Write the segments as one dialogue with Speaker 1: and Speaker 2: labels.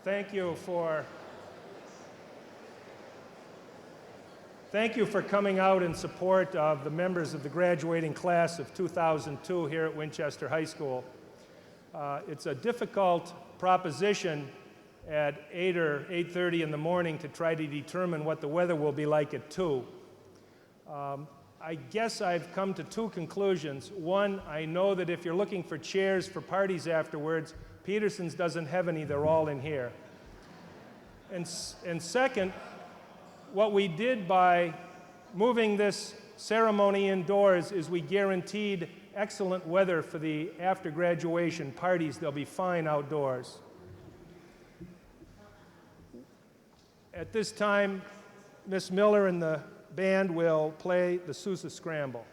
Speaker 1: Thank you for coming out in support of the members of the graduating class of 2002 here at Winchester High School. It's a difficult proposition at 8 or 8:30 in the morning to try to determine what the weather will be like at 2. I guess I've come to two conclusions. One, I know that if you're looking for chairs for parties afterwards, Peterson's doesn't have any, they're all in here. And second, what we did by moving this ceremony indoors is we guaranteed excellent weather for the after-graduation parties. They'll be fine outdoors. At this time, Miss Miller and the band will play the Sousa Scramble.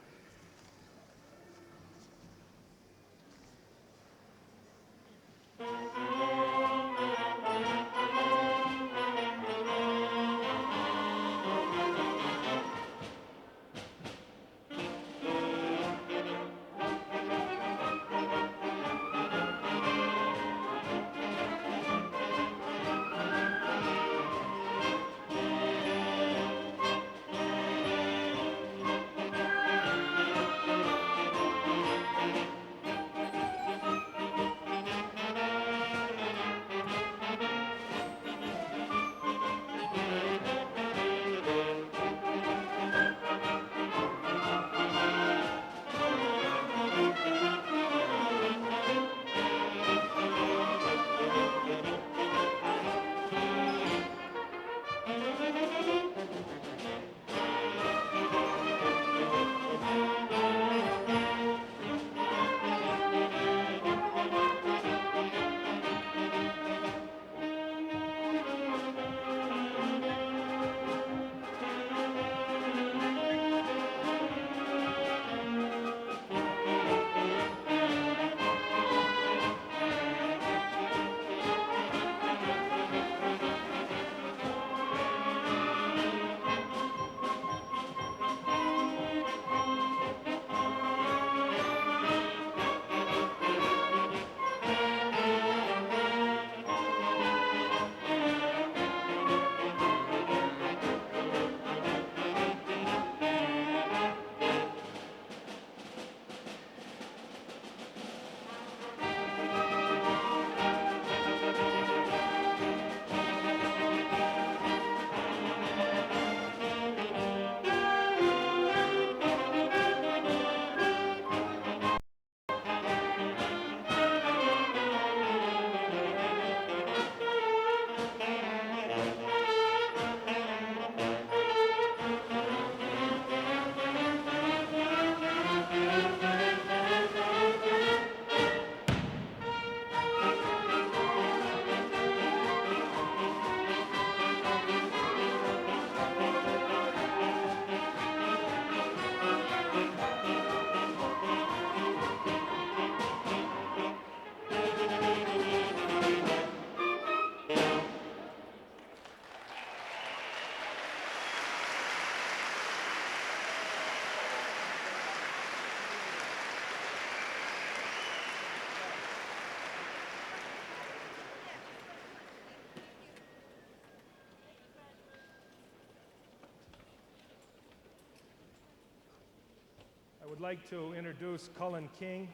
Speaker 1: I would like to introduce Cullen King,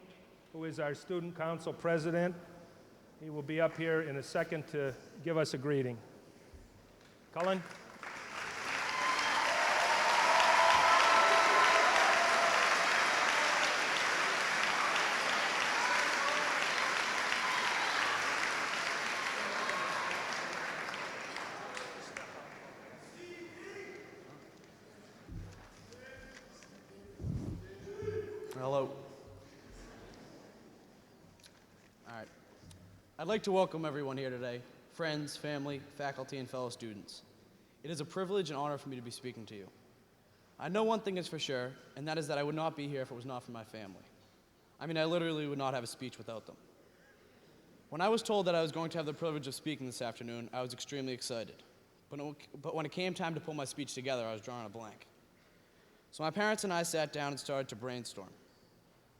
Speaker 1: who is our Student Council President. He will be up here in a second to give us a greeting. Cullen?
Speaker 2: Hello. All right. I'd like to welcome everyone here today, friends, family, faculty, and fellow students. It is a privilege and honor for me to be speaking to you. I know one thing is for sure, and that is that I would not be here if it was not for my family. I mean, I literally would not have a speech without them. When I was told that I was going to have the privilege of speaking this afternoon, I was extremely excited. But when it came time to pull my speech together, I was drawing a blank. So my parents and I sat down and started to brainstorm.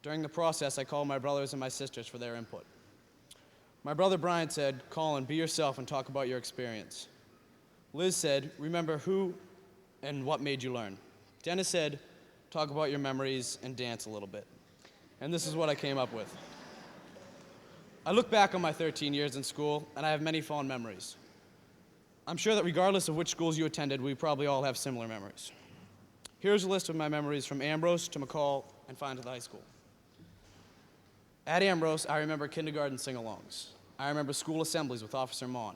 Speaker 2: During the process, I called my brothers and my sisters for their input. My brother Brian said, Colin, be yourself and talk about your experience. Liz said, remember who and what made you learn. Dennis said, talk about your memories and dance a little bit. And this is what I came up with. I look back on my 13 years in school, and I have many fond memories. I'm sure that regardless of which schools you attended, we probably all have similar memories. Here's a list of my memories from Ambrose to McCall and fine to the high school. At Ambrose, I remember kindergarten sing-alongs. I remember school assemblies with Officer Mon.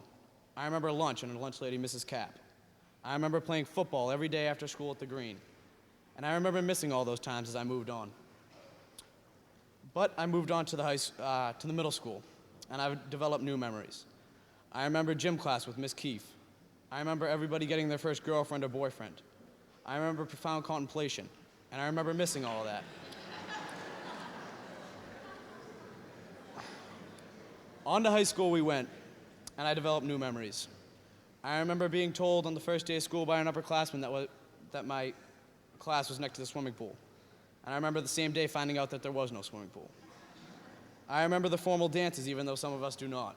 Speaker 2: I remember lunch and a lunch lady, Mrs. Cap. I remember playing football every day after school at the Green. And I remember missing all those times as I moved on. But I moved on to the middle school, and I've developed new memories. I remember gym class with Miss Keefe. I remember everybody getting their first girlfriend or boyfriend. I remember profound contemplation, and I remember missing all of that. On to high school we went, and I developed new memories. I remember being told on the first day of school by an upperclassman that my class was next to the swimming pool. And I remember the same day finding out that there was no swimming pool. I remember the formal dances, even though some of us do not.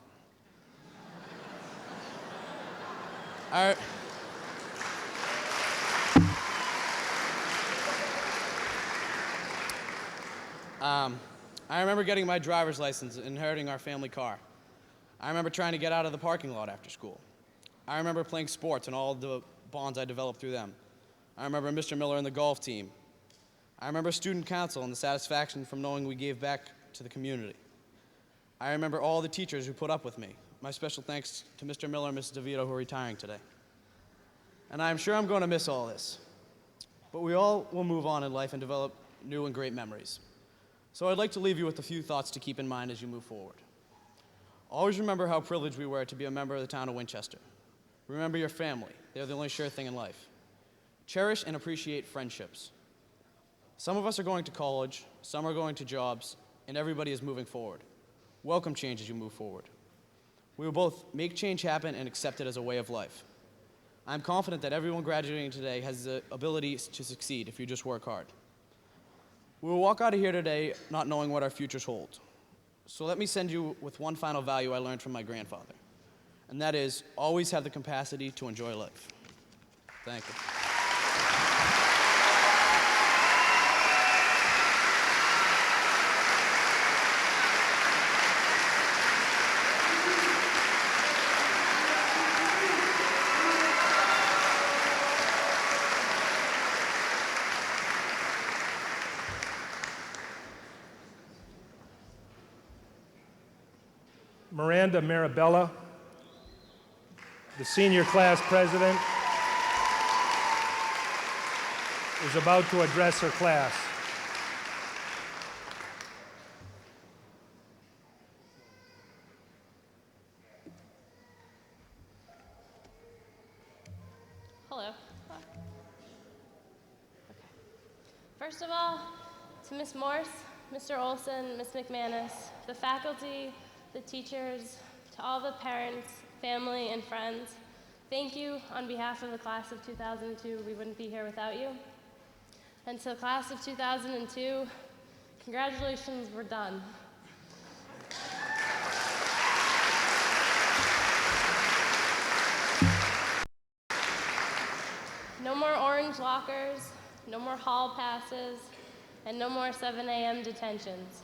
Speaker 2: I remember getting my driver's license and inheriting our family car. I remember trying to get out of the parking lot after school. I remember playing sports and all the bonds I developed through them. I remember Mr. Miller and the golf team. I remember student council and the satisfaction from knowing we gave back to the community. I remember all the teachers who put up with me. My special thanks to Mr. Miller and Mrs. DeVito who are retiring today. And I'm sure I'm going to miss all this. But we all will move on in life and develop new and great memories. So I'd like to leave you with a few thoughts to keep in mind as you move forward. Always remember how privileged we were to be a member of the town of Winchester. Remember your family. They're the only sure thing in life. Cherish and appreciate friendships. Some of us are going to college, some are going to jobs, and everybody is moving forward. Welcome change as you move forward. We will both make change happen and accept it as a way of life. I'm confident that everyone graduating today has the ability to succeed if you just work hard. We will walk out of here today not knowing what our futures hold. So let me send you with one final value I learned from my grandfather, and that is always have the capacity to enjoy life. Thank you.
Speaker 1: Miranda Marabella, the senior class president, is about to address her class.
Speaker 3: Hello. Okay. First of all, to Ms. Morse, Mr. Olson, Ms. McManus, the faculty, the teachers, to all the parents, family, and friends, thank you on behalf of the class of 2002. We wouldn't be here without you. And to the class of 2002, congratulations, we're done. No more orange lockers, no more hall passes, and no more 7 a.m. detentions.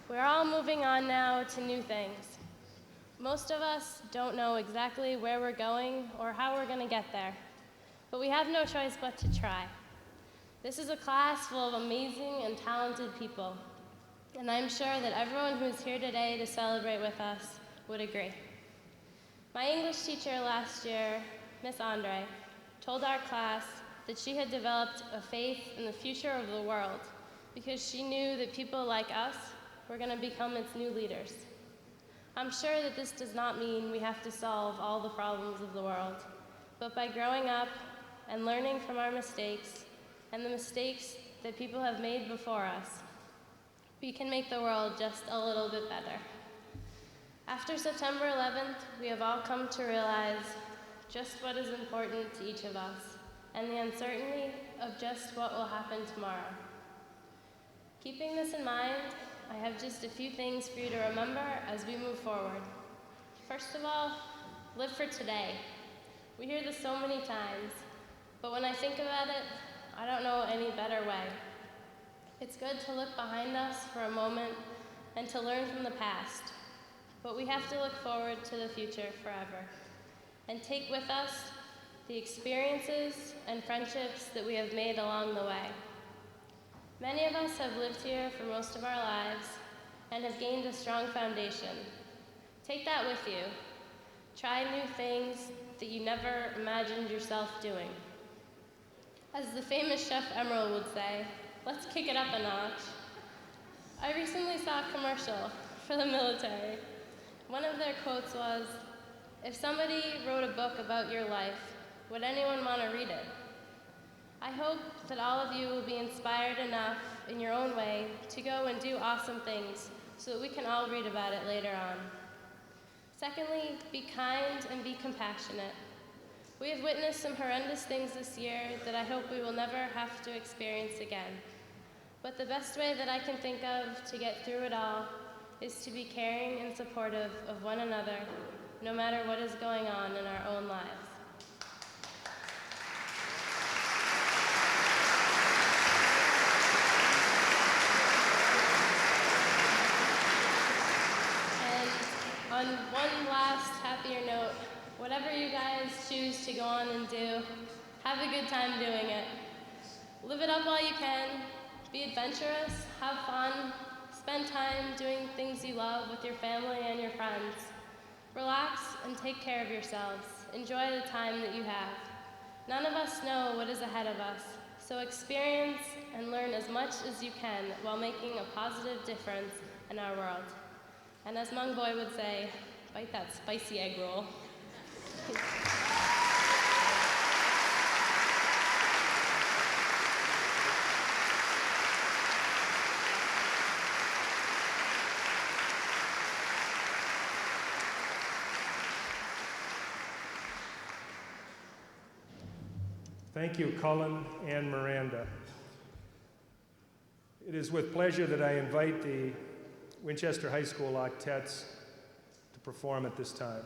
Speaker 3: We're all moving on now to new things. Most of us don't know exactly where we're going or how we're going to get there, but we have no choice but to try. This is a class full of amazing and talented people, and I'm sure that everyone who is here today to celebrate with us would agree. My English teacher last year, Miss Andre, told our class that she had developed a faith in the future of the world because she knew that people like us were going to become its new leaders. I'm sure that this does not mean we have to solve all the problems of the world, but by growing up and learning from our mistakes and the mistakes that people have made before us, we can make the world just a little bit better. After September 11th, we have all come to realize just what is important to each of us and the uncertainty of just what will happen tomorrow. Keeping this in mind, I have just a few things for you to remember as we move forward. First of all, live for today. We hear this so many times, but when I think about it, I don't know any better way. It's good to look behind us for a moment and to learn from the past, but we have to look forward to the future forever and take with us the experiences and friendships that we have made along the way. Many of us have lived here for most of our lives and have gained a strong foundation. Take that with you. Try new things that you never imagined yourself doing. As the famous Chef Emerald would say, let's kick it up a notch. I recently saw a commercial for the military. One of their quotes was, "If somebody wrote a book about your life, would anyone want to read it?" I hope that all of you will be inspired enough in your own way to go and do awesome things so that we can all read about it later on. Secondly, be kind and be compassionate. We have witnessed some horrendous things this year that I hope we will never have to experience again. But the best way that I can think of to get through it all is to be caring and supportive of one another, no matter what is going on in our own lives. On one last happier note, whatever you guys choose to go on and do, have a good time doing it. Live it up while you can, be adventurous, have fun, spend time doing things you love with your family and your friends. Relax and take care of yourselves. Enjoy the time that you have. None of us know what is ahead of us, so experience and learn as much as you can while making a positive difference in our world. And as Mung Boy would say, bite that spicy egg roll.
Speaker 1: Thank you, Cullen and Miranda. It is with pleasure that I invite the Winchester High School octets to perform at this time.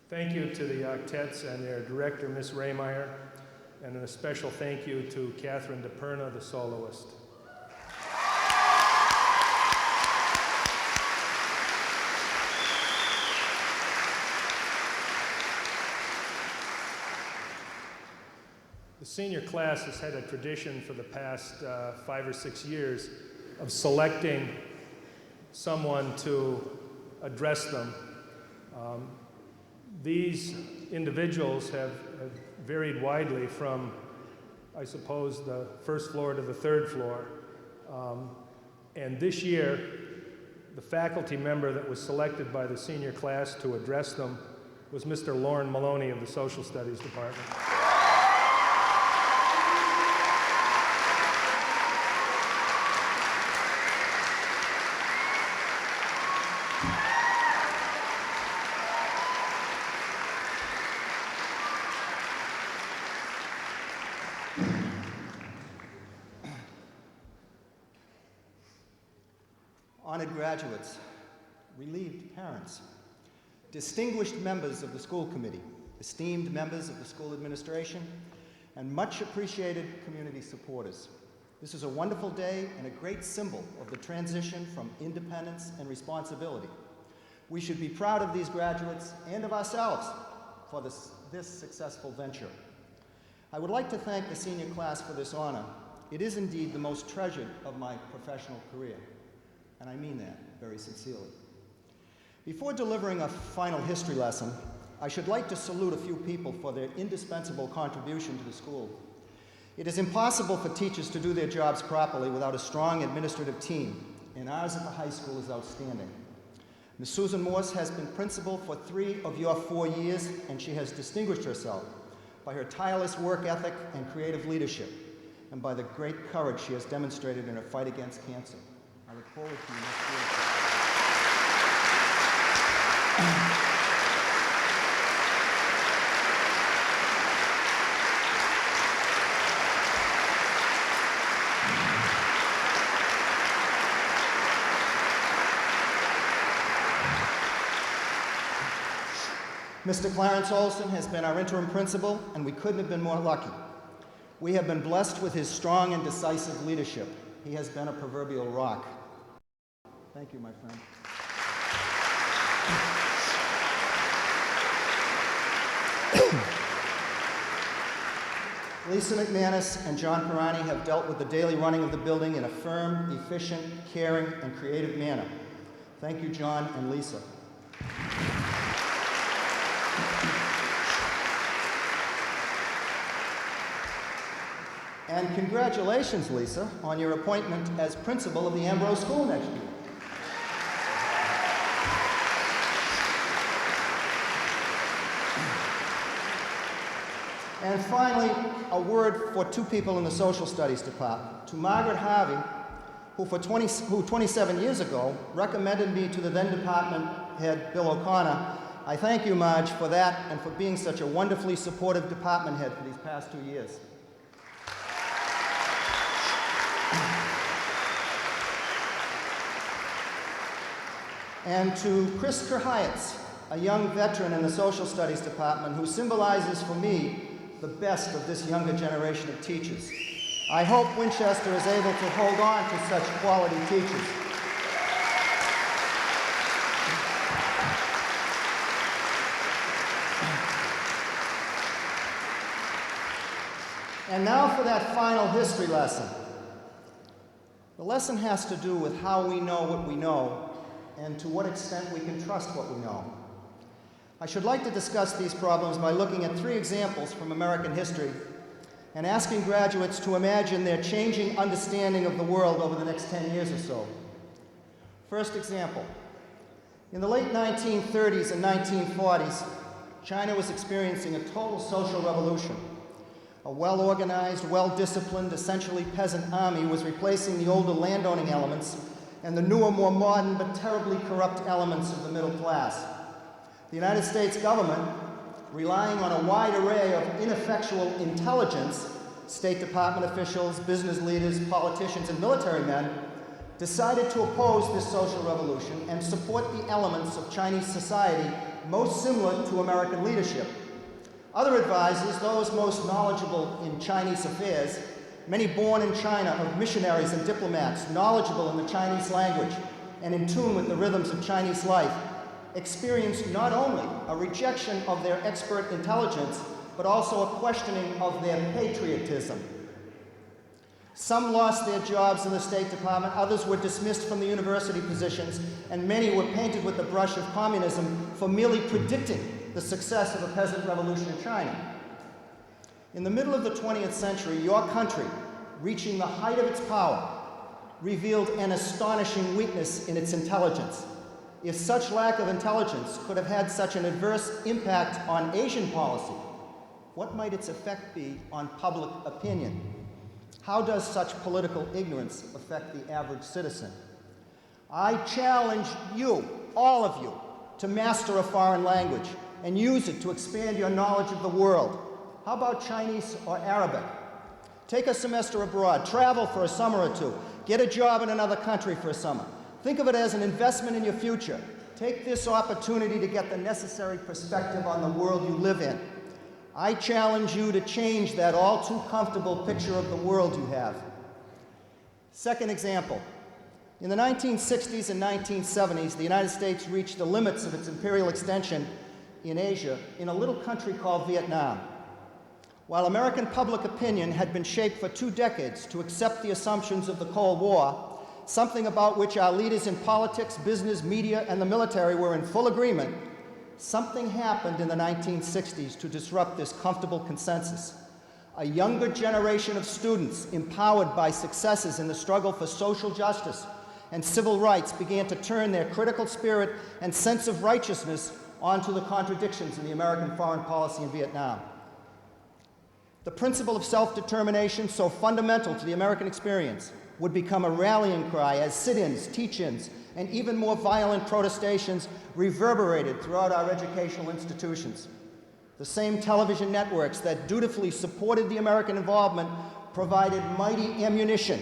Speaker 1: Thank you to the octets and their director, Miss Raymeyer, and a special thank you to Catherine DePerna, the soloist. The senior class has had a tradition for the past 5 or 6 years of selecting someone to address them. These individuals have varied widely from, I suppose, the first floor to the third floor. And this year, the faculty member that was selected by the senior class to address them was Mr. Lauren Maloney of the Social Studies Department.
Speaker 4: Honored graduates, relieved parents, distinguished members of the school committee, esteemed members of the school administration, and much appreciated community supporters. This is a wonderful day and a great symbol of the transition from independence and responsibility. We should be proud of these graduates and of ourselves for this successful venture. I would like to thank the senior class for this honor. It is indeed the most treasured of my professional career. And I mean that very sincerely. Before delivering a final history lesson, I should like to salute a few people for their indispensable contribution to the school. It is impossible for teachers to do their jobs properly without a strong administrative team, and ours at the high school is outstanding. Ms. Susan Morse has been principal for 3 of your 4 years, and she has distinguished herself by her tireless work ethic and creative leadership, and by the great courage she has demonstrated in her fight against cancer. I look forward to you next year. Mr. Clarence Olson has been our interim principal, and we couldn't have been more lucky. We have been blessed with his strong and decisive leadership. He has been a proverbial rock. Thank you, my friend. Lisa McManus and John Pirani have dealt with the daily running of the building in a firm, efficient, caring, and creative manner. Thank you, John and Lisa. And congratulations, Lisa, on your appointment as principal of the Ambrose School next year. And finally, a word for 2 people in the Social Studies Department. To Margaret Harvey, who 27 years ago recommended me to the then department head, Bill O'Connor. I thank you, Marge, for that and for being such a wonderfully supportive department head for these past 2 years. And to Chris Kerhayetz, a young veteran in the Social Studies Department who symbolizes for me the best of this younger generation of teachers. I hope Winchester is able to hold on to such quality teachers. And now for that final history lesson. The lesson has to do with how we know what we know and to what extent we can trust what we know. I should like to discuss these problems by looking at 3 examples from American history and asking graduates to imagine their changing understanding of the world over the next 10 years or so. First example. In the late 1930s and 1940s, China was experiencing a total social revolution. A well-organized, well-disciplined, essentially peasant army was replacing the older landowning elements and the newer, more modern, but terribly corrupt elements of the middle class. The United States government, relying on a wide array of ineffectual intelligence, State Department officials, business leaders, politicians, and military men, decided to oppose this social revolution and support the elements of Chinese society most similar to American leadership. Other advisors, those most knowledgeable in Chinese affairs, many born in China of missionaries and diplomats, knowledgeable in the Chinese language and in tune with the rhythms of Chinese life, experienced not only a rejection of their expert intelligence, but also a questioning of their patriotism. Some lost their jobs in the State Department, others were dismissed from the university positions, and many were painted with the brush of communism for merely predicting the success of a peasant revolution in China. In the middle of the 20th century, your country, reaching the height of its power, revealed an astonishing weakness in its intelligence. If such lack of intelligence could have had such an adverse impact on Asian policy, what might its effect be on public opinion? How does such political ignorance affect the average citizen? I challenge you, all of you, to master a foreign language and use it to expand your knowledge of the world. How about Chinese or Arabic? Take a semester abroad, travel for a summer or two, get a job in another country for a summer. Think of it as an investment in your future. Take this opportunity to get the necessary perspective on the world you live in. I challenge you to change that all too comfortable picture of the world you have. Second example. In the 1960s and 1970s, the United States reached the limits of its imperial extension in Asia in a little country called Vietnam. While American public opinion had been shaped for 2 decades to accept the assumptions of the Cold War, something about which our leaders in politics, business, media, and the military were in full agreement, something happened in the 1960s to disrupt this comfortable consensus. A younger generation of students, empowered by successes in the struggle for social justice and civil rights, began to turn their critical spirit and sense of righteousness onto the contradictions in the American foreign policy in Vietnam. The principle of self-determination, so fundamental to the American experience, would become a rallying cry as sit-ins, teach-ins, and even more violent protestations reverberated throughout our educational institutions. The same television networks that dutifully supported the American involvement provided mighty ammunition.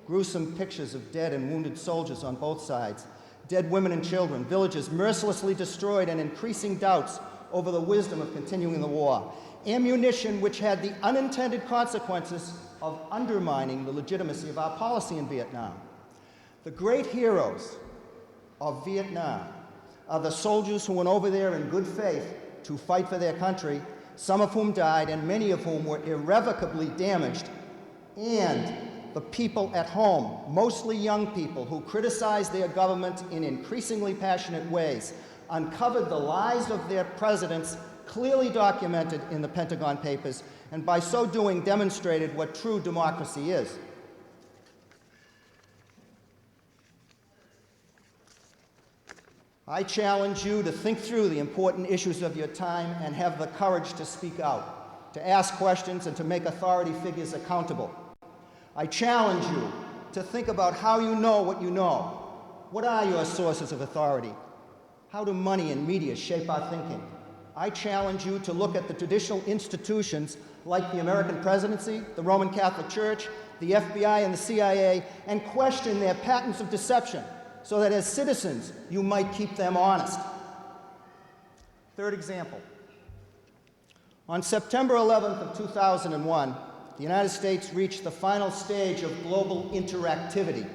Speaker 4: Gruesome pictures of dead and wounded soldiers on both sides, dead women and children, villages mercilessly destroyed, and increasing doubts over the wisdom of continuing the war. Ammunition which had the unintended consequences of undermining the legitimacy of our policy in Vietnam. The great heroes of Vietnam are the soldiers who went over there in good faith to fight for their country, some of whom died and many of whom were irrevocably damaged, and the people at home, mostly young people who criticized their government in increasingly passionate ways, uncovered the lies of their presidents clearly documented in the Pentagon Papers, and by so doing demonstrated what true democracy is. I challenge you to think through the important issues of your time and have the courage to speak out, to ask questions, and to make authority figures accountable. I challenge you to think about how you know what you know. What are your sources of authority? How do money and media shape our thinking? I challenge you to look at the traditional institutions like the American presidency, the Roman Catholic Church, the FBI, and the CIA, and question their patterns of deception, so that as citizens, you might keep them honest. Third example. On September 11th of 2001, the United States reached the final stage of global interactivity.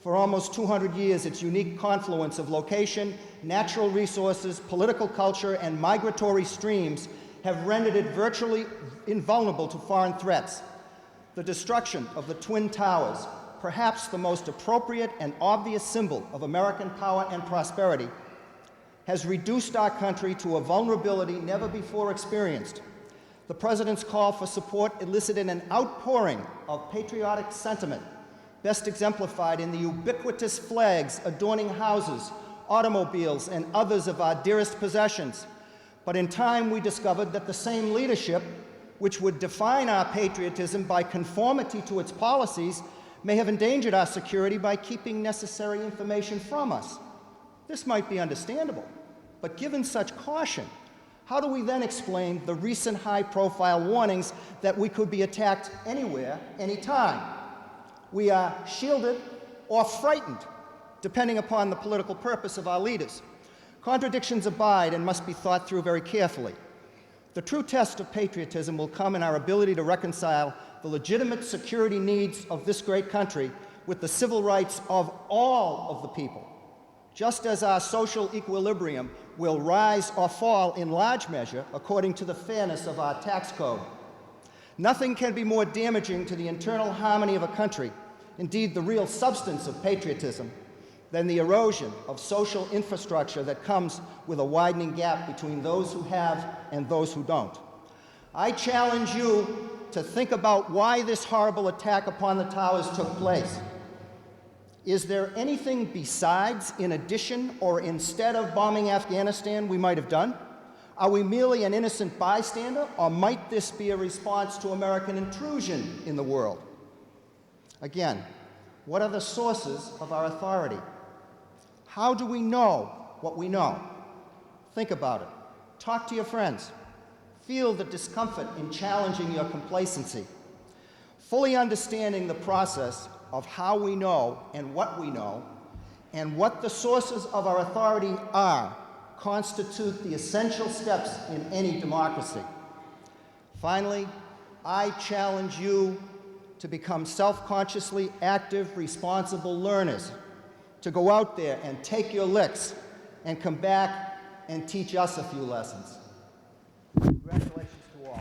Speaker 4: For almost 200 years, its unique confluence of location, natural resources, political culture, and migratory streams have rendered it virtually invulnerable to foreign threats. The destruction of the Twin Towers, perhaps the most appropriate and obvious symbol of American power and prosperity, has reduced our country to a vulnerability never before experienced. The President's call for support elicited an outpouring of patriotic sentiment, best exemplified in the ubiquitous flags adorning houses, automobiles, and others of our dearest possessions. But in time, we discovered that the same leadership, which would define our patriotism by conformity to its policies, may have endangered our security by keeping necessary information from us. This might be understandable, but given such caution, how do we then explain the recent high-profile warnings that we could be attacked anywhere, anytime? We are shielded or frightened, depending upon the political purpose of our leaders. Contradictions abide and must be thought through very carefully. The true test of patriotism will come in our ability to reconcile the legitimate security needs of this great country with the civil rights of all of the people, just as our social equilibrium will rise or fall in large measure according to the fairness of our tax code. Nothing can be more damaging to the internal harmony of a country, indeed the real substance of patriotism, than the erosion of social infrastructure that comes with a widening gap between those who have and those who don't. I challenge you to think about why this horrible attack upon the towers took place. Is there anything besides, in addition, or instead of bombing Afghanistan we might have done? Are we merely an innocent bystander, or might this be a response to American intrusion in the world? Again, what are the sources of our authority? How do we know what we know? Think about it. Talk to your friends. Feel the discomfort in challenging your complacency. Fully understanding the process of how we know and what the sources of our authority are, constitute the essential steps in any democracy. Finally, I challenge you to become self-consciously active, responsible learners, to go out there and take your licks and come back and teach us a few lessons. Congratulations to all.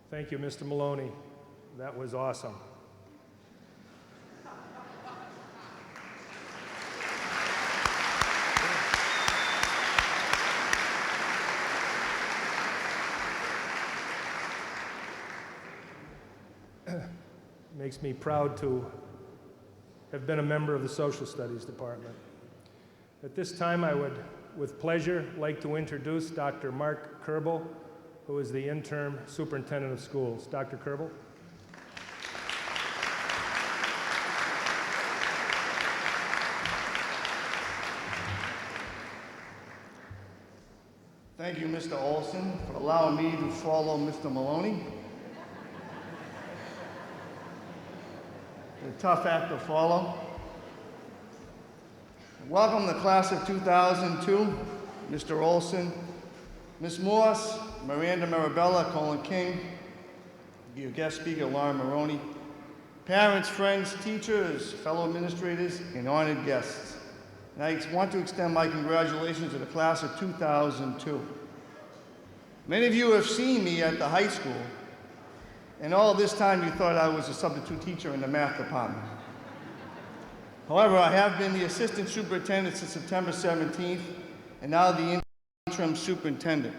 Speaker 1: Thank you, Mr. Maloney. That was awesome. Makes me proud to have been a member of the Social Studies Department. At this time, I would, with pleasure, like to introduce Dr. Mark Kerbel, who is the interim superintendent of schools. Dr. Kerbel.
Speaker 5: Thank you, Mr. Olson, for allowing me to follow Mr. Maloney. It's a tough act to follow. Welcome to the class of 2002, Mr. Olson, Ms. Morse, Miranda Marabella, Colin King, your guest speaker, Lauren Maroney, parents, friends, teachers, fellow administrators, and honored guests. And I want to extend my congratulations to the class of 2002. Many of you have seen me at the high school, and all this time you thought I was a substitute teacher in the math department. However, I have been the assistant superintendent since September 17th, and now the interim superintendent.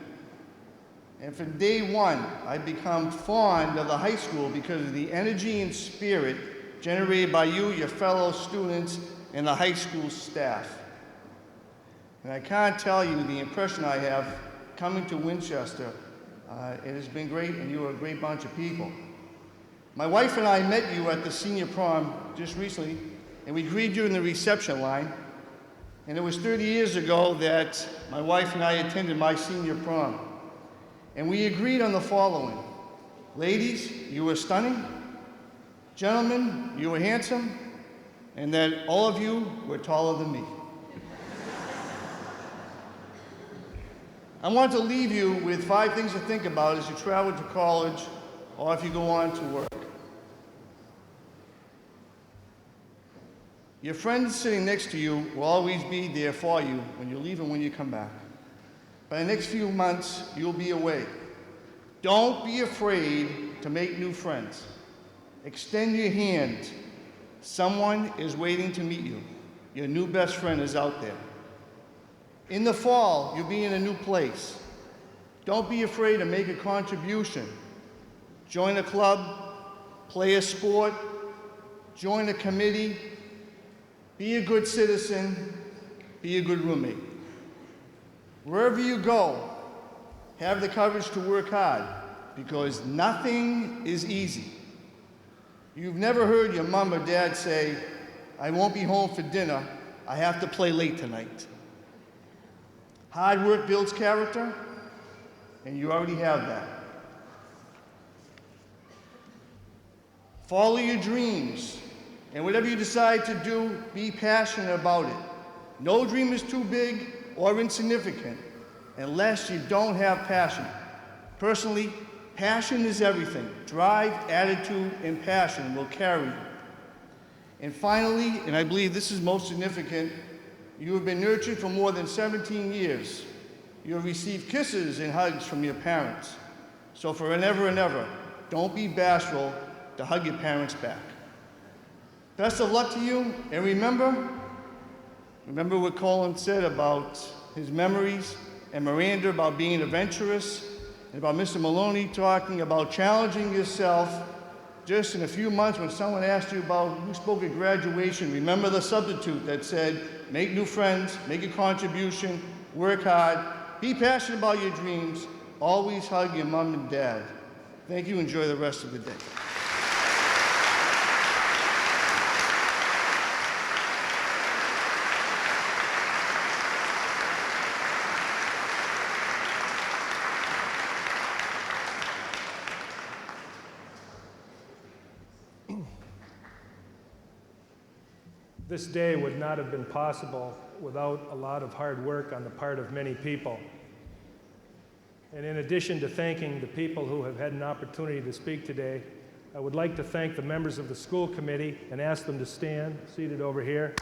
Speaker 5: And from day one, I've become fond of the high school because of the energy and spirit generated by you, your fellow students, and the high school staff. And I can't tell you the impression I have coming to Winchester. It has been great, and you are a great bunch of people. My wife and I met you at the senior prom just recently, and we greeted you in the reception line. And it was 30 years ago that my wife and I attended my senior prom. And we agreed on the following. Ladies, you were stunning. Gentlemen, you were handsome. And that all of you were taller than me. I want to leave you with 5 things to think about as you travel to college or if you go on to work. Your friends sitting next to you will always be there for you when you leave and when you come back. By the next few months, you'll be away. Don't be afraid to make new friends. Extend your hand. Someone is waiting to meet you. Your new best friend is out there. In the fall, you'll be in a new place. Don't be afraid to make a contribution. join a club, play a sport, join a committee, be a good citizen, be a good roommate. Wherever you go, have the courage to work hard, because nothing is easy. You've never heard your mom or dad say, "I won't be home for dinner, I have to play late tonight." Hard work builds character, and you already have that. Follow your dreams, and whatever you decide to do, be passionate about it. No dream is too big or insignificant unless you don't have passion. Personally, passion is everything. Drive, attitude, and passion will carry you. And finally, and I believe this is most significant, you have been nurtured for more than 17 years. You have received kisses and hugs from your parents. So forever and ever, don't be bashful to hug your parents back. Best of luck to you, and remember what Colin said about his memories, and Miranda about being adventurous, and about Mr. Maloney talking about challenging yourself. Just in a few months, when someone asked you about who spoke at graduation, remember the substitute that said, make new friends, make a contribution, work hard, be passionate about your dreams, always hug your mom and dad. Thank you, enjoy the rest of the day.
Speaker 1: This day would not have been possible without a lot of hard work on the part of many people. And in addition to thanking the people who have had an opportunity to speak today, I would like to thank the members of the school committee and ask them to stand, seated over here.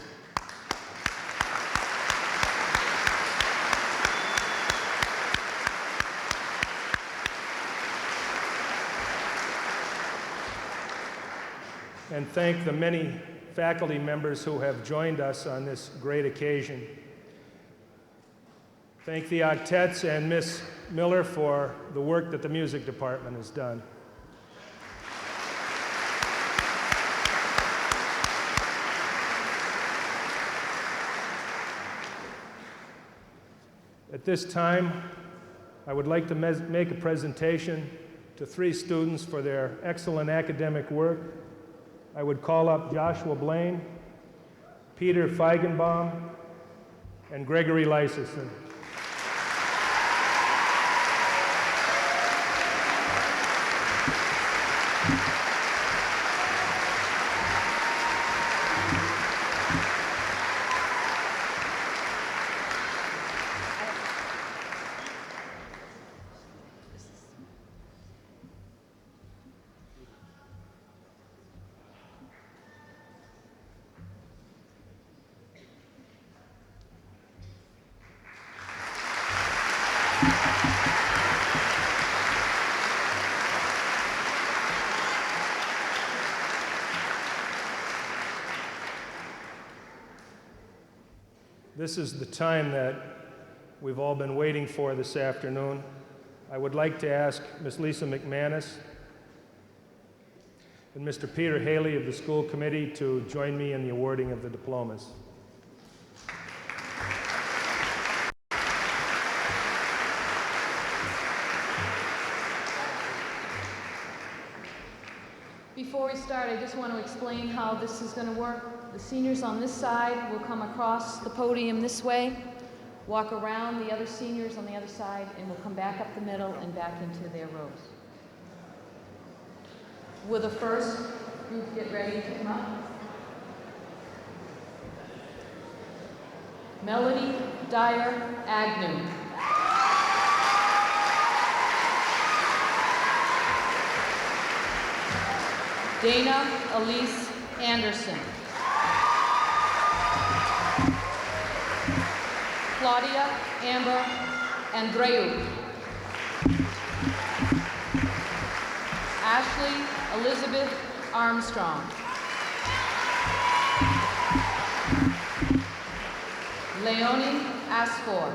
Speaker 1: And thank the many faculty members who have joined us on this great occasion. Thank the octets and Miss Miller for the work that the music department has done. At this time, I would like to make a presentation to 3 students for their excellent academic work. I would call up Joshua Blaine, Peter Feigenbaum, and Gregory Lyserson. This is the time that we've all been waiting for this afternoon. I would like to ask Ms. Lisa McManus and Mr. Peter Haley of the school committee to join me in the awarding of the diplomas.
Speaker 6: Before we start, I just want to explain how this is going to work. The seniors on this side will come across the podium this way, walk around the other seniors on the other side, and will come back up the middle and back into their rows. Will the first group get ready to come up? Melody Dyer Agnew. Dana Elise Anderson. Claudia Amber Andreu. Ashley Elizabeth Armstrong. Leonie Asfor.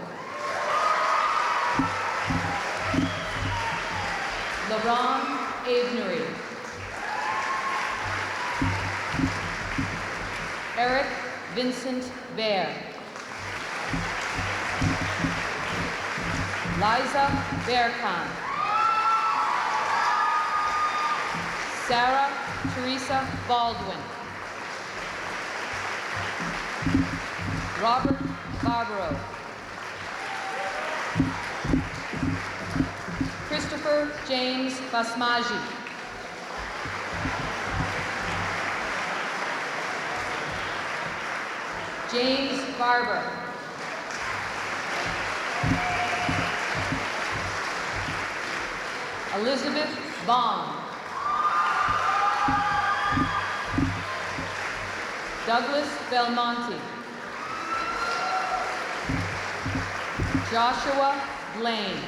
Speaker 6: LaRon Avenery. Eric Vincent Bear. Liza Bearcon. Sarah Teresa Baldwin. Robert Barbaro. Christopher James Basmaji. James Barber. Elizabeth Bond. Douglas Belmonte. Joshua Blaine.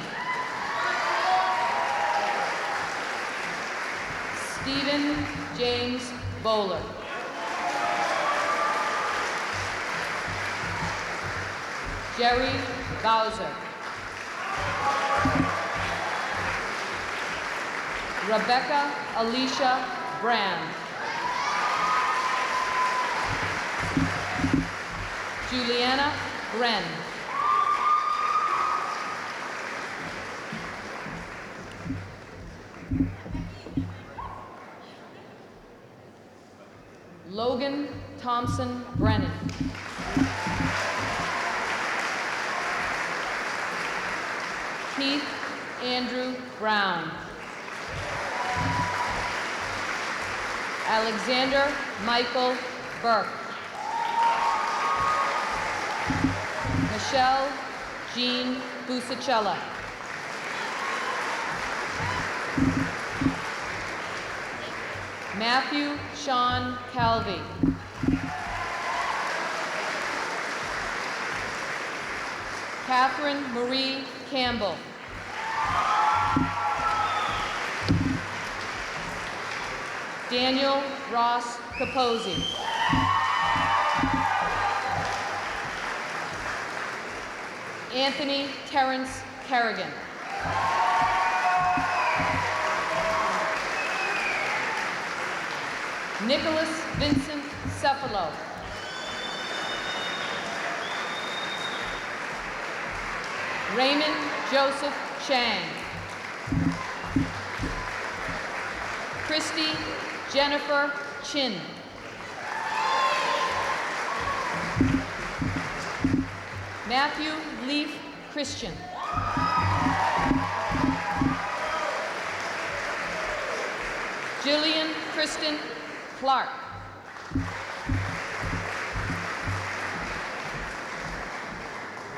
Speaker 6: Stephen James Bowler. Jerry Bowser. Rebecca Alicia Brand. Juliana Wren. Logan Thompson Brennan. Keith Andrew Brown. Alexander Michael Burke. Michelle Jean Busacella. Matthew Sean Calvi. Catherine Marie Campbell. Daniel Ross Capozzi. Anthony Terrence Kerrigan. Nicholas Vincent Cephalo. Raymond Joseph Chang. Christy Jennifer Chin. Matthew Leaf Christian. Jillian Kristen Clark.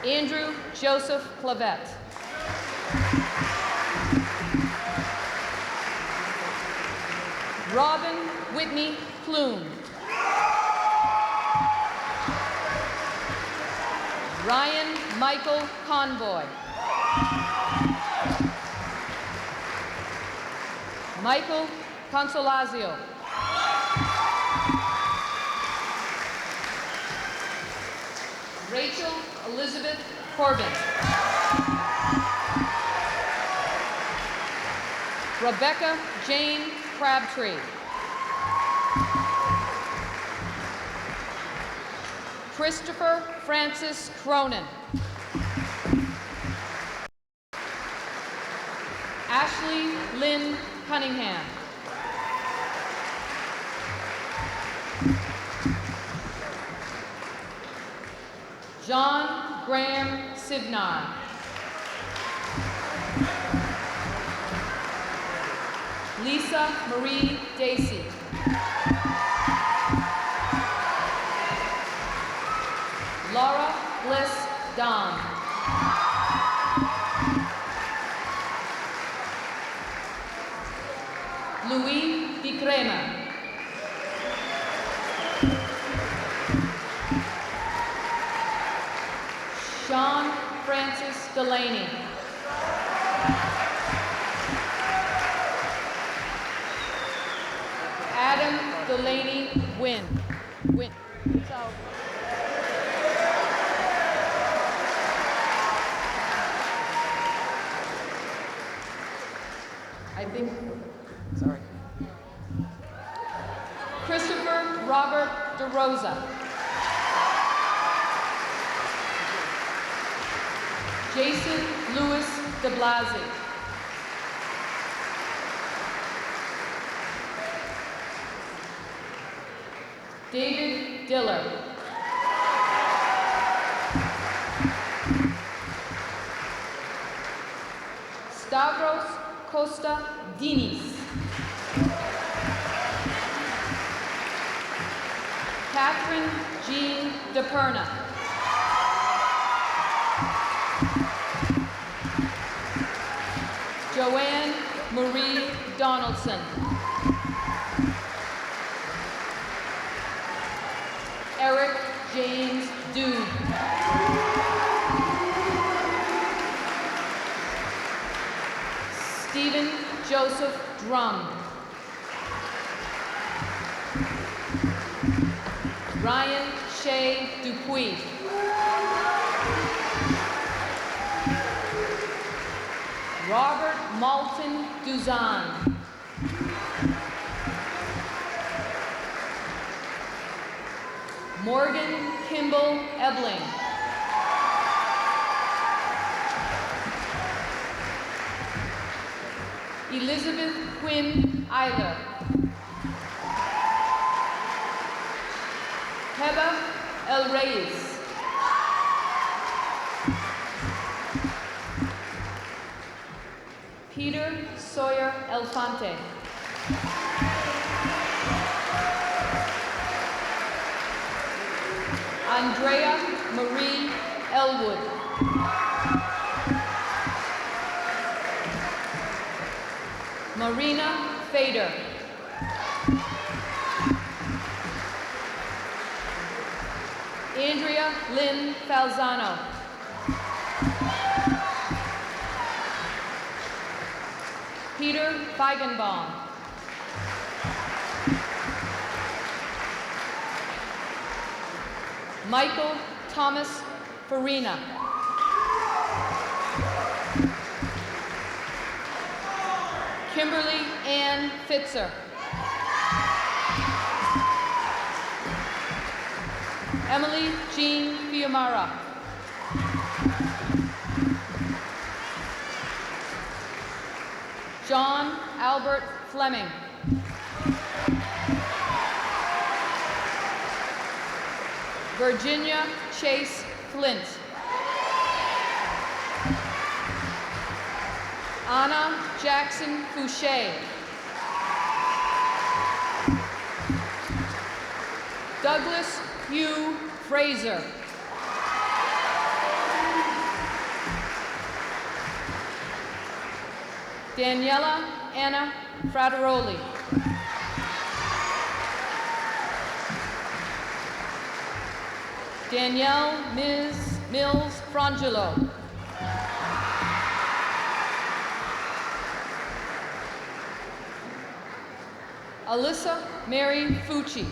Speaker 6: Andrew Joseph Clavette. Robin Whitney Plume. Ryan Michael Convoy. Michael Consolazio. Rachel Elizabeth Corbin. Rebecca Jane Crabtree. Christopher Francis Cronin. Ashley Lynn Cunningham. John Graham Sivnar. Lisa Marie Dacey. Laura Bliss Don. Louis Di Crema. Sean Francis Delaney. Adam Delaney Wynn. So, I think Jason Louis de Blasi. David Diller. Stavros Costa Dinis. Catherine Jean DePerna. Joanne Marie Donaldson. Eric James Dube. Stephen Joseph Drum. Ryan Shea Dupuis. Robert Malton Duzan. Morgan Kimball Ebling. Elizabeth Quinn Eiler. Heba El Reyes. Peter Sawyer Elfante. Andrea Marie Elwood. Marina Fader. Andrea Lynn Falzano. Peter Feigenbaum. Michael Thomas Farina. Kimberly Ann Fitzer. Emily Jean Fiumara. John Albert Fleming. Virginia Chase Flint. Anna Jackson Fouché. Douglas Hugh Fraser. Daniela Anna Frateroli. Danielle Ms. Mills Frangelo. Alyssa Mary Fucci.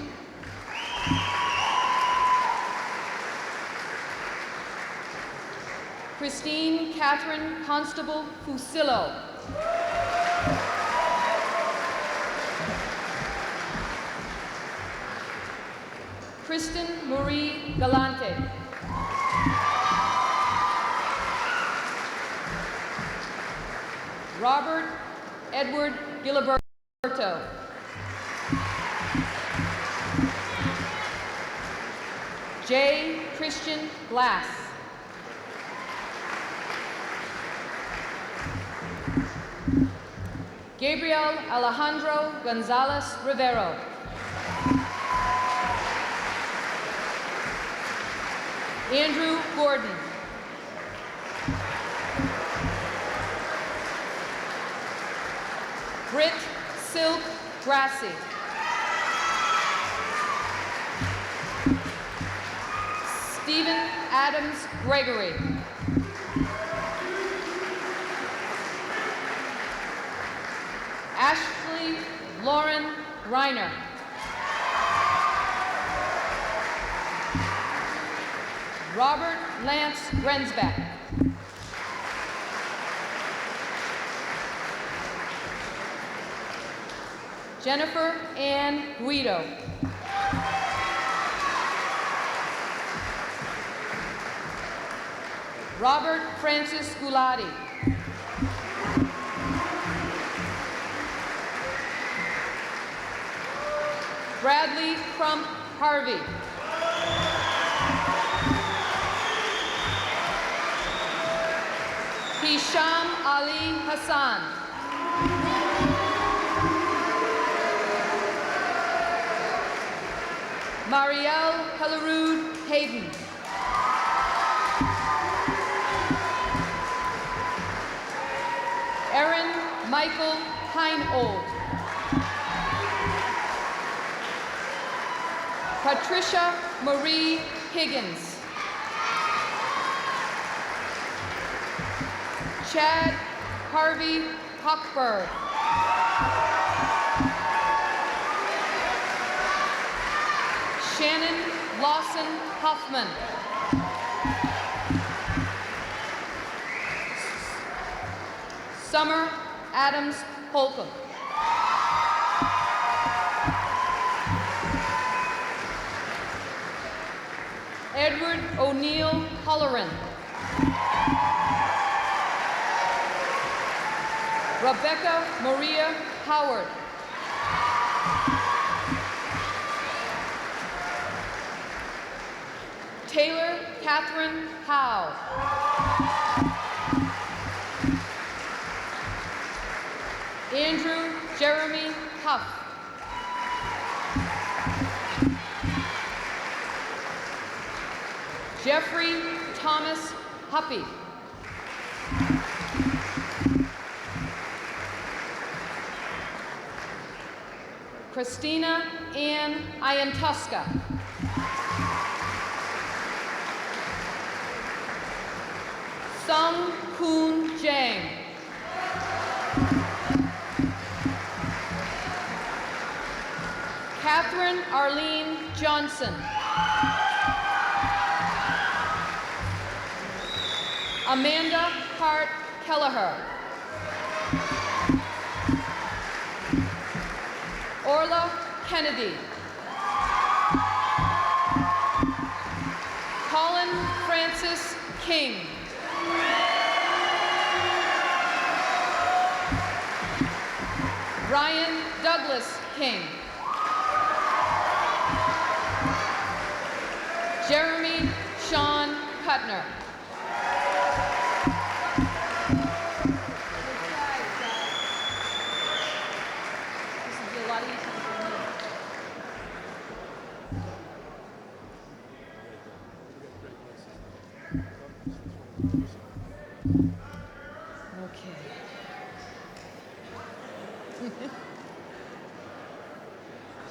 Speaker 6: Christine Catherine Constable Fusillo. Kristen Marie Galante. Robert Edward Giliberto. J. Christian Glass. Gabriel Alejandro Gonzalez Rivero. Andrew Gordon. Britt Silk Grassi. Stephen Adams Gregory. Ashley Lauren Reiner. Robert Lance Grensbeck. Jennifer Ann Guido. Robert Francis Gulati. Bradley Crump Harvey. Hisham Ali Hassan. Marielle Hellerud Hayden. Aaron Michael Heinold. Patricia Marie Higgins. Chad Harvey Hochberg. Shannon Lawson Huffman. Summer Adams Holcomb. Edward O'Neill Holleran. Rebecca Maria Howard. Taylor Catherine Howe. Andrew Jeremy Huff. Jeffrey Thomas Huppy. Christina Ann Iantuska. Sung Koon Jang. Catherine Arlene Johnson. Amanda Hart Kelleher. Orla Kennedy. Colin Francis King. Ryan Douglas King. Jeremy Sean Cutner.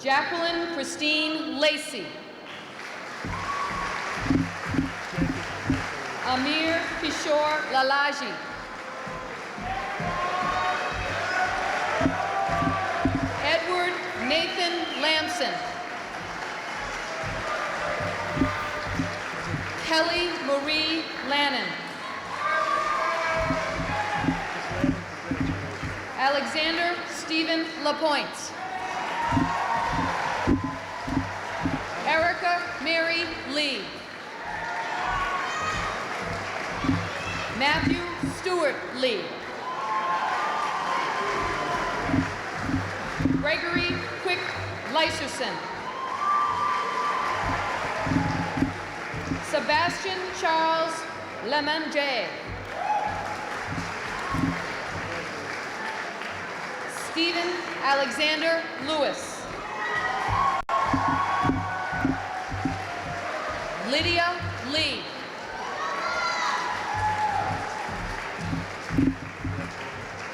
Speaker 6: Jacqueline Christine Lacey. Amir Kishore Lalaji. Edward Nathan Lamson. Kelly Marie Lannon. Alexander Stephen Lapointe. Erica Mary Lee. Matthew Stewart Lee. Gregory Quick Lyserson. Sebastian Charles Lemanje. Stephen Alexander Lewis. Lydia Lee.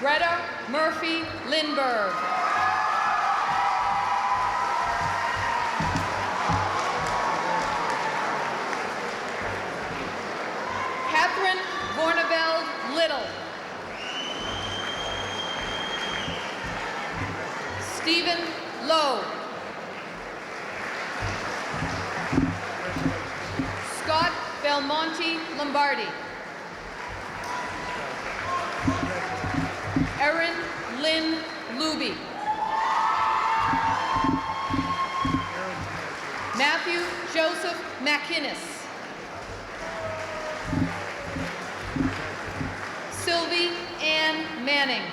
Speaker 6: Greta Murphy Lindberg. Catherine Vorneveld Little. Stephen Lowe. Scott Belmonte Lombardi. Erin Lynn Luby. Matthew Joseph McInnes. Manning.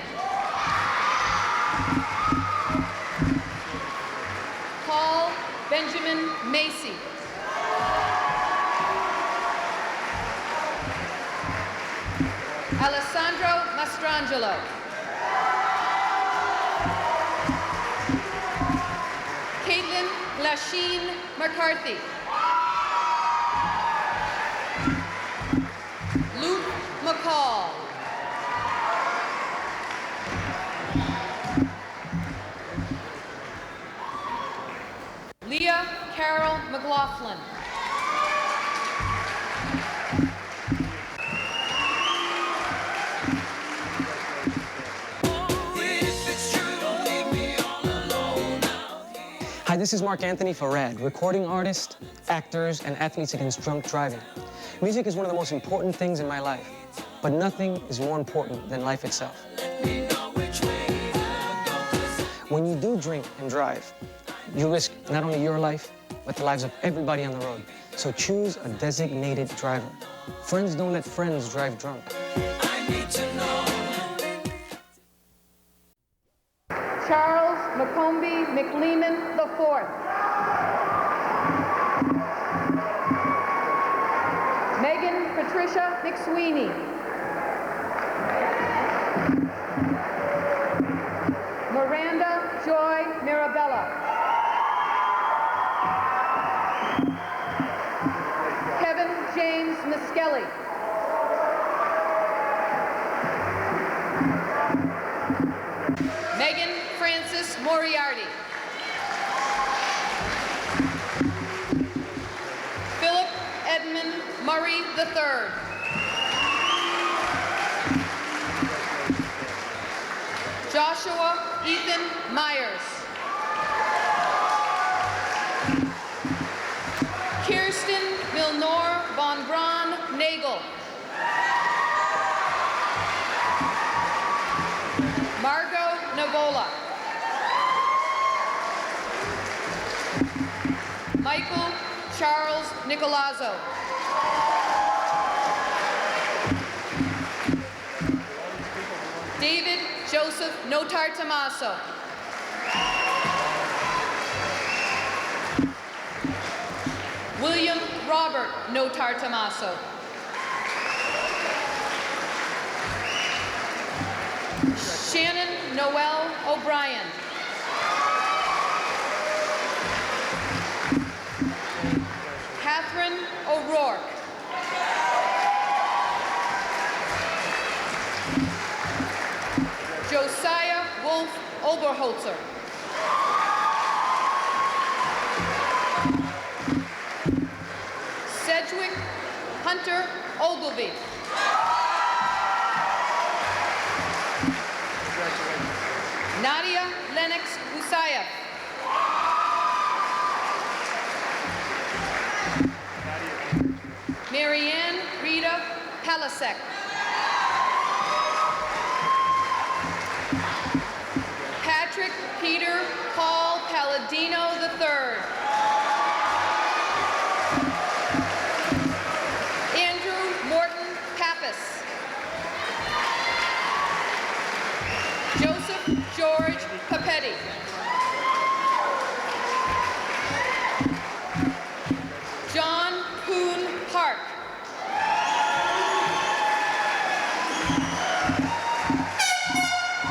Speaker 6: Paul Benjamin Macy. Alessandro Mastrangelo. Caitlin Lasheen McCarthy. Luke McCall. Leah Carol McLaughlin.
Speaker 7: Hi, this is Mark Anthony for RAD, recording artists, actors, and athletes against drunk driving. Music is one of the most important things in my life, but nothing is more important than life itself. When you do drink and drive, you risk not only your life, but the lives of everybody on the road. So choose a designated driver. Friends don't let friends drive drunk.
Speaker 6: Charles McCombie McLeeman IV. Megan Patricia McSweeney. Miranda Joy Mirabella. Kevin James Miskelly. Megan Francis Moriarty. Philip Edmund Murray III. Joshua Ethan Myers. Kirsten Milnor von Braun Nagel. Margot Navola. Michael Charles Nicolazzo. David Joseph Notar Tomaso. William Robert Notar Tomaso. Shannon Noel O'Brien. Catherine O'Rourke. Josiah Wolf Oberholzer. Sedgwick Hunter Ogilvy. Nadia Lennox Usayev. Marianne Rita Palasek. Patrick Peter Paul Palladino III. Andrew Morton Pappas. Joseph George Papetti. John Poon Park.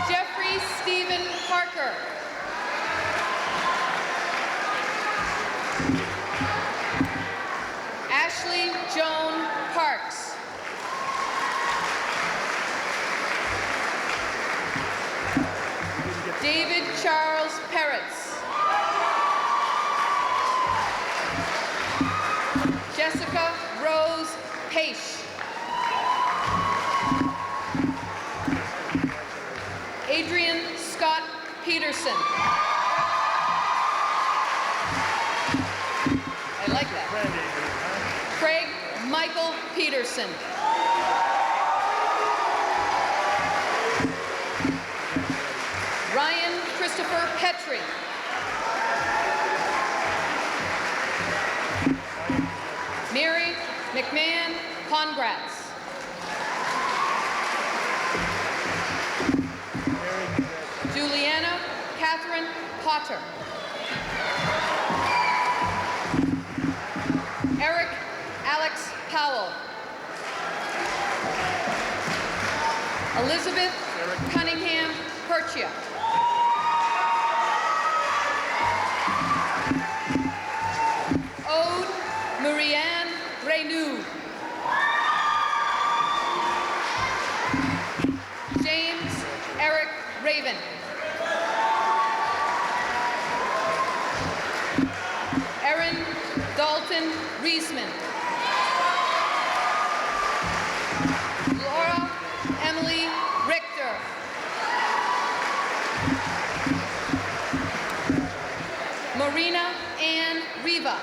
Speaker 6: Jeffrey Stephen Parker. Ashley Joan Parks. David Charles Peretz. Jessica Rose Paish. Adrian Scott Peterson. I like that. Craig Michael Peterson. Ryan Christopher Petrie. Mary McMahon Pongratz. Catherine Potter. Eric Alex Powell. Elizabeth Cunningham Perchia. Ode Marianne Renew. James Eric Raven. Erin Dalton Reisman. Laura Emily Richter. Marina Ann Riva.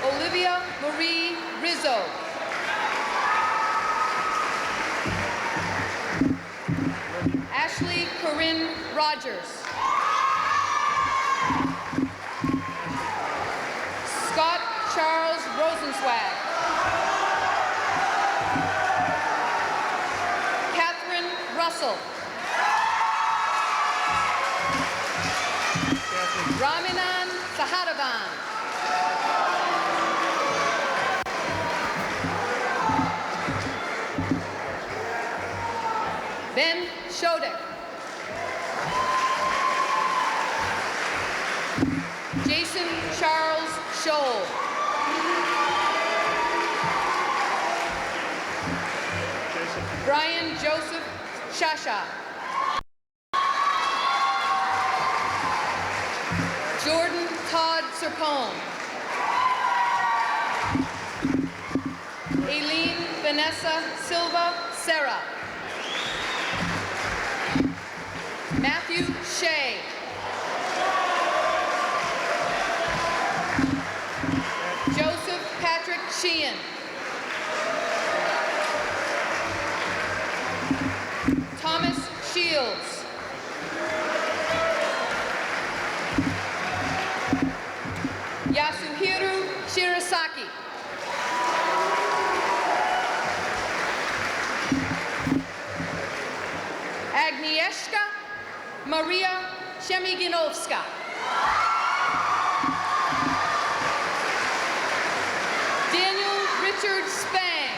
Speaker 6: Olivia Marie Rizzo. Ashley Corinne Rogers. Scott Charles Rosenzweig. Catherine Russell. Raminan Sahadavan. Ben Shodek. Jason Charles Scholl. Brian Joseph Shasha. Jordan Todd Serpone. Aileen Vanessa Silva Serra. Matthew Shea. Joseph Patrick Sheehan. Thomas Shields. Yasuhiro Shirasaki. Agnieszka Maria Shemiginowska. Daniel Richard Spang.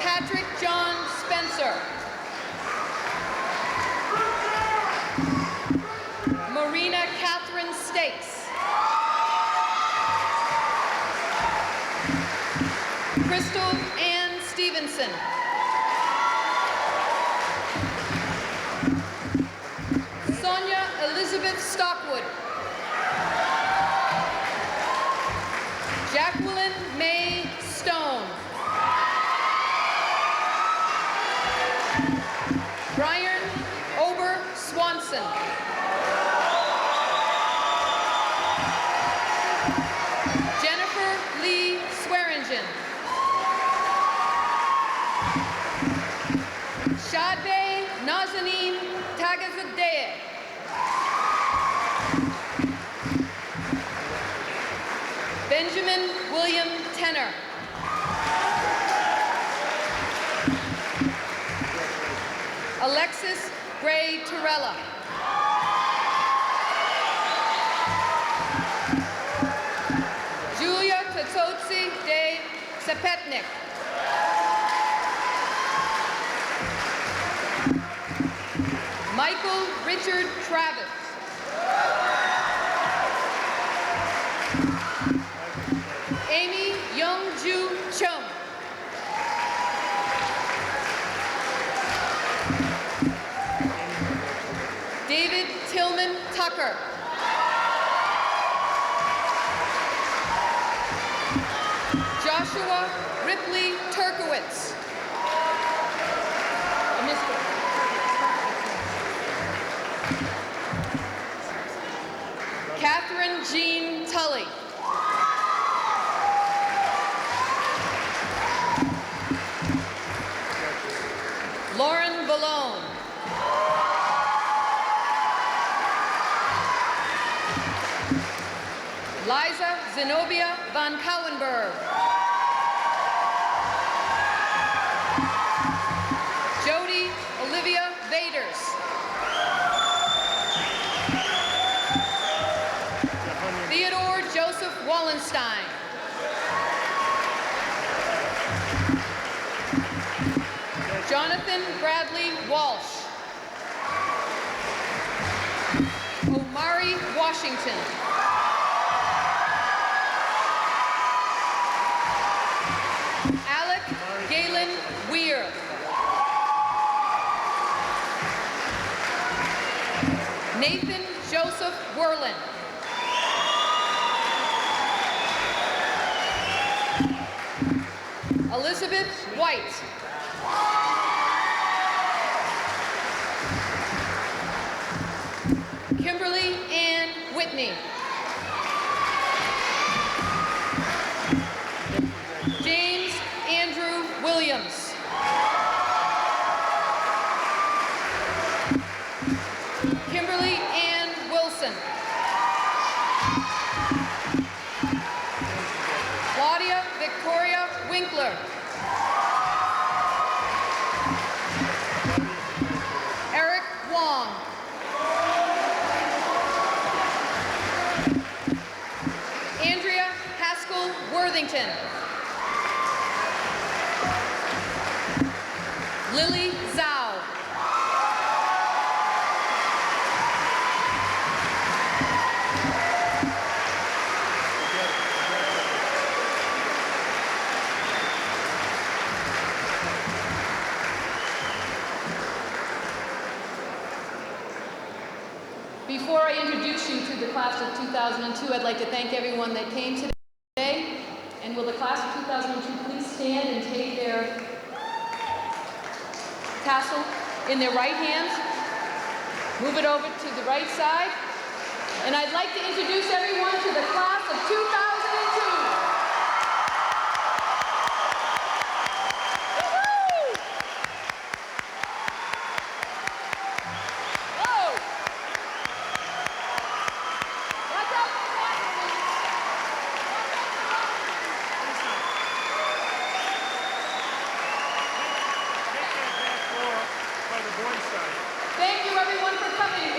Speaker 6: Patrick John Spencer. Marina Catherine Stakes. Crystal Ann Stevenson. Sonia Elizabeth Stockwood. Jacqueline May Stone. Brian Ober Swanson. Jennifer Lee Swearingen. Shadbe Nazanin Tagazadeh. Benjamin William Tenner. Alexis Gray Torella. Julia Tatsotsi de Sepetnik. Michael Richard Travis. Amy Youngju Chung. David Tillman Tucker. Joshua Ripley Turkowitz. Catherine Jean Tully. Lauren Ballone. Liza Zenobia von Kauenberg. Walsh. Omari Washington. Alec Galen Weir. Nathan Joseph Werlin. Elizabeth White. Kimberly Ann Whitney. James Andrew Williams. Kimberly Ann Wilson. Claudia Victoria Winkler. Eric Wong. Andrea Haskell Worthington. Lily Zhao. Before I introduce you to the class of 2002, I'd like to thank everyone that came today. And will the class of 2002 please stand and take their tassel in their right hands, move it over to the right side, and I'd like to introduce everyone to the class of 2002. Woo-hoo! Whoa! Watch out for the water.
Speaker 1: By the boys' side.
Speaker 6: Thank you everyone for coming.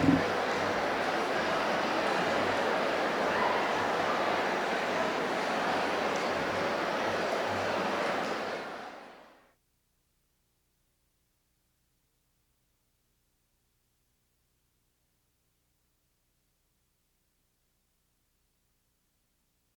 Speaker 1: Thank you.